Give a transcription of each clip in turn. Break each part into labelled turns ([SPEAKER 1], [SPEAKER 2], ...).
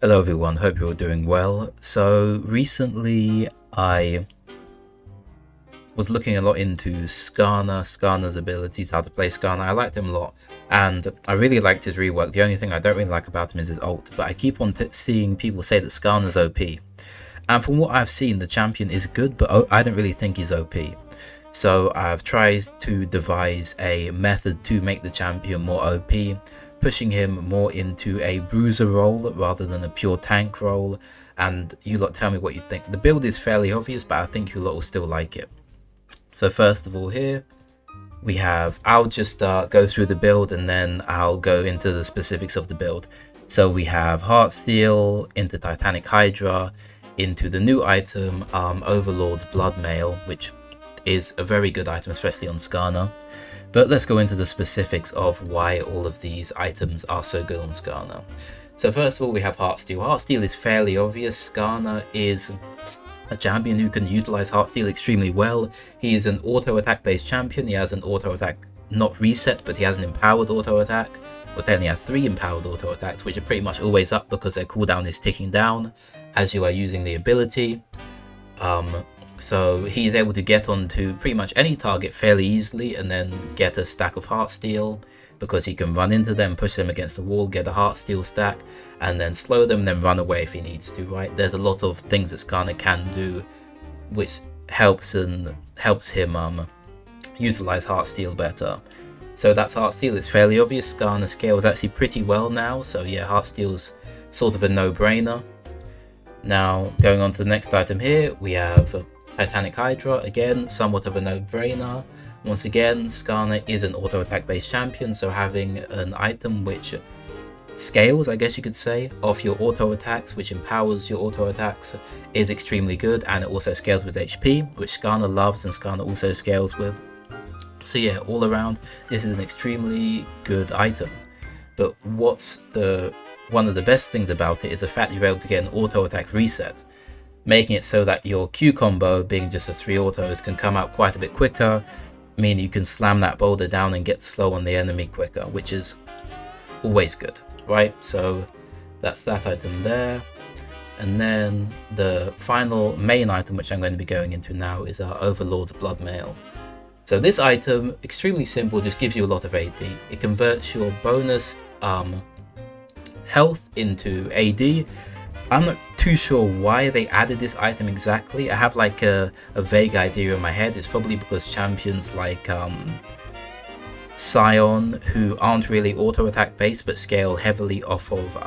[SPEAKER 1] Hello everyone, hope you're doing well. So recently I was looking a lot into Skarner's abilities, how to play Skarner. I liked him a lot and I really liked his rework. The only thing I don't really like about him is his ult, but I keep on seeing people say that Skarner's OP. And from what I've seen, the champion is good, but I don't really think he's OP. So I've tried to devise a method to make the champion more OP, pushing him more into a bruiser role rather than a pure tank role, and you lot tell me what you think. The build is fairly obvious, but I think you lot will still like it. So first of all here, I'll just go through the build and then I'll go into the specifics of the build. So we have Heartsteel into Titanic Hydra, into the new item, Overlord's Bloodmail, which is a very good item, especially on Skarner. But let's go into the specifics of why all of these items are so good on Skarner. So first of all, we have Heartsteel. Heartsteel is fairly obvious. Skarner is a champion who can utilize Heartsteel extremely well. He is an auto attack based champion. He has an auto attack not reset, but he has an empowered auto attack. Well, then he has 3 empowered auto attacks, which are pretty much always up because their cooldown is ticking down as you are using the ability. So he's able to get onto pretty much any target fairly easily and then get a stack of Heartsteel because he can run into them, push them against the wall, get a Heartsteel stack, and then slow them and then run away if he needs to, right? There's a lot of things that Skarner can do which helps him utilize Heartsteel better. So that's Heartsteel. It's fairly obvious. Skarner scales actually pretty well now, so yeah, Heartsteel's sort of a no-brainer. Now, going on to the next item here, we have Titanic Hydra, again, somewhat of a no-brainer. Once again, Skarner is an auto-attack based champion, so having an item which scales, I guess you could say, off your auto-attacks, which empowers your auto-attacks, is extremely good, and it also scales with HP, which Skarner loves and Skarner also scales with. So yeah, all around, this is an extremely good item. But one of the best things about it is the fact you're able to get an auto-attack reset, making it so that your Q combo, being just a 3 autos, can come out quite a bit quicker, meaning you can slam that boulder down and get the slow on the enemy quicker, which is always good, right? So that's that item there. And then the final main item, which I'm going to be going into now, is our Overlord's Bloodmail. So this item, extremely simple, just gives you a lot of AD. It converts your bonus health into AD. I'm not too sure why they added this item exactly. I have like a vague idea in my head. It's probably because champions like Scion, who aren't really auto attack based but scale heavily off of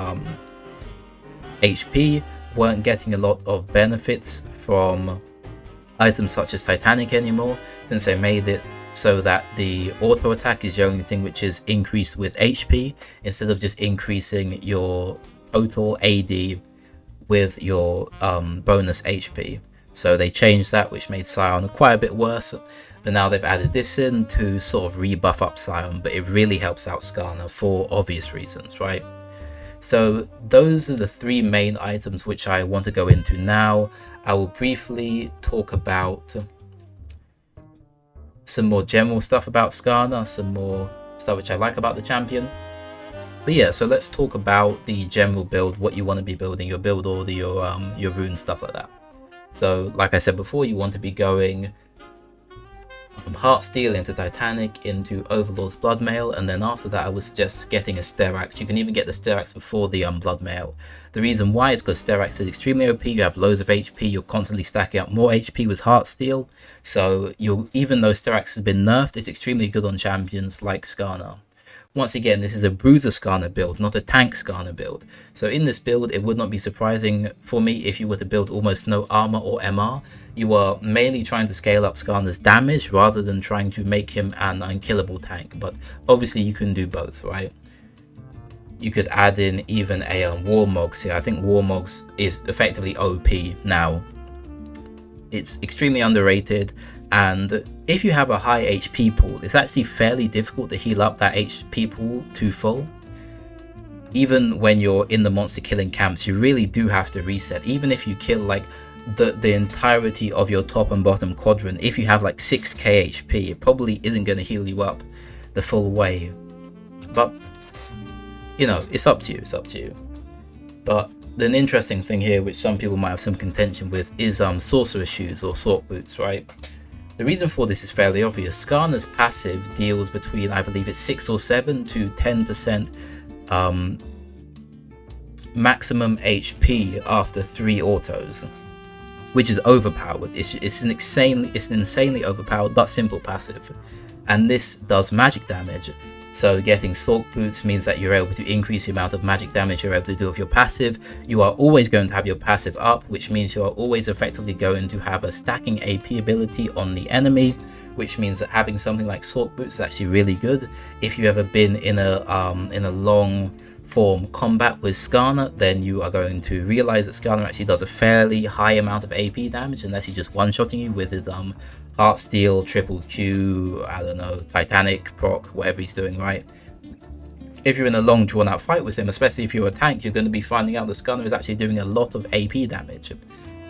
[SPEAKER 1] HP, weren't getting a lot of benefits from items such as Titanic anymore, since they made it so that the auto attack is the only thing which is increased with HP instead of just increasing your total AD with your bonus HP. So they changed that, which made Scion quite a bit worse, but now they've added this in to sort of rebuff up Scion, but it really helps out Skarner for obvious reasons, right? So those are the 3 main items which I want to go into now. I will briefly talk about some more general stuff about Skarner, some more stuff which I like about the champion. But yeah, so let's talk about the general build, what you want to be building, your build order, your rune, stuff like that. So like I said before, you want to be going from Heartsteel into Titanic into Overlord's Bloodmail, and then after that I would suggest getting a Sterak's. You can even get the Sterak's before the Bloodmail. The reason why is because Sterak's is extremely OP, you have loads of HP, you're constantly stacking up more HP with Heartsteel, so even though Sterak's has been nerfed, it's extremely good on champions like Skarner. Once again, this is a bruiser Skarner build, not a tank Skarner build. So in this build, it would not be surprising for me if you were to build almost no armor or MR. You are mainly trying to scale up Skarner's damage rather than trying to make him an unkillable tank. But obviously you can do both, right? You could add in even a Warmogs here. I think Warmogs is effectively OP now. It's extremely underrated. And if you have a high HP pool, it's actually fairly difficult to heal up that HP pool to full. Even when you're in the monster killing camps, you really do have to reset. Even if you kill like the entirety of your top and bottom quadrant, if you have like 6k HP, it probably isn't going to heal you up the full way. But you know, it's up to you, But an interesting thing here, which some people might have some contention with, is sorcerer shoes or sorc boots, right? The reason for this is fairly obvious. Skarner's passive deals between, I believe it's 6 or 7 to 10% maximum HP after 3 autos, which is overpowered. It's an insanely overpowered but simple passive, and this does magic damage. So getting sorc boots means that you're able to increase the amount of magic damage you're able to do with your passive. You are always going to have your passive up, which means you are always effectively going to have a stacking AP ability on the enemy, which means that having something like sorc boots is actually really good. If you've ever been in a long form combat with Skarner, then you are going to realize that Skarner actually does a fairly high amount of AP damage, unless he's just one-shotting you with his Heartsteel, Triple Q, I don't know, Titanic proc, whatever he's doing, right? If you're in a long drawn out fight with him, especially if you're a tank, you're going to be finding out that Skarner is actually doing a lot of AP damage.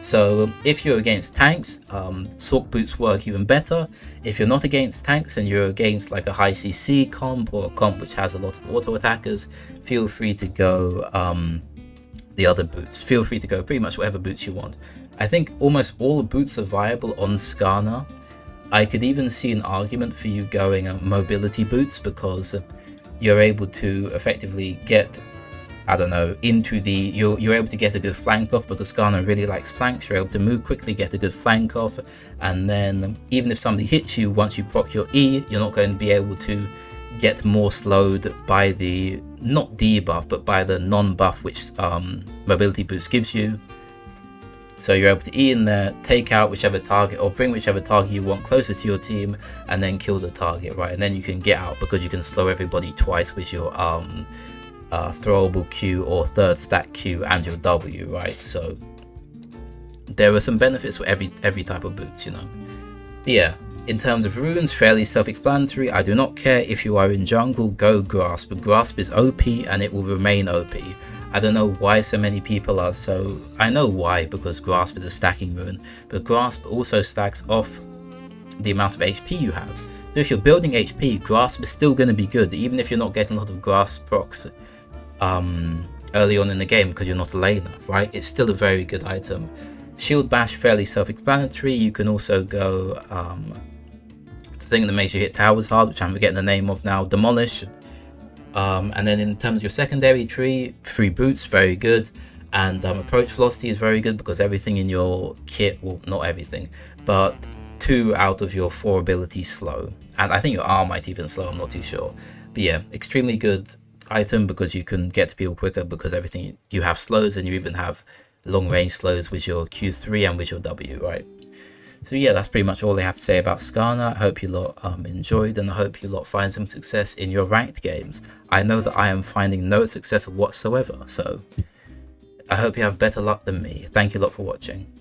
[SPEAKER 1] So if you're against tanks, sorc boots work even better. If you're not against tanks and you're against like a high CC comp or a comp which has a lot of auto attackers, feel free to go the other boots. Feel free to go pretty much whatever boots you want. I think almost all the boots are viable on Skarner. I could even see an argument for you going mobility boots, because you're able to effectively get, I don't know, into the, you're able to get a good flank off, because Skarner really likes flanks. You're able to move quickly, get a good flank off, and then even if somebody hits you, once you proc your E, you're not going to be able to get more slowed by the, not debuff, but by the non-buff which mobility boost gives you. So you're able to E in there, take out whichever target, or bring whichever target you want closer to your team, and then kill the target, right? And then you can get out, because you can slow everybody twice with your throwable Q or third stack Q and your W, right? So there are some benefits for every type of boots, you know. But yeah, in terms of runes, fairly self-explanatory. I do not care if you are in jungle, go Grasp. Grasp is OP and it will remain OP. I don't know why so many people are so... I know why, because Grasp is a stacking rune, but Grasp also stacks off the amount of HP you have. So if you're building HP, Grasp is still going to be good, even if you're not getting a lot of Grasp procs early on in the game, because you're not a laner, right? It's still a very good item. Shield Bash, fairly self-explanatory. You can also go the thing that makes you hit towers hard, which I'm forgetting the name of now, Demolish. And then in terms of your secondary tree, 3 boots, very good, and approach velocity is very good, because everything in your kit, well, not everything, but 2 out of your 4 abilities slow, and I think your arm might even slow, I'm not too sure. But yeah, extremely good item, because you can get to people quicker, because everything you have slows, and you even have long range slows with your Q3 and with your W, right? So yeah, that's pretty much all I have to say about Skarner. I hope you lot enjoyed, and I hope you lot find some success in your ranked games. I know that I am finding no success whatsoever, so I hope you have better luck than me. Thank you lot for watching.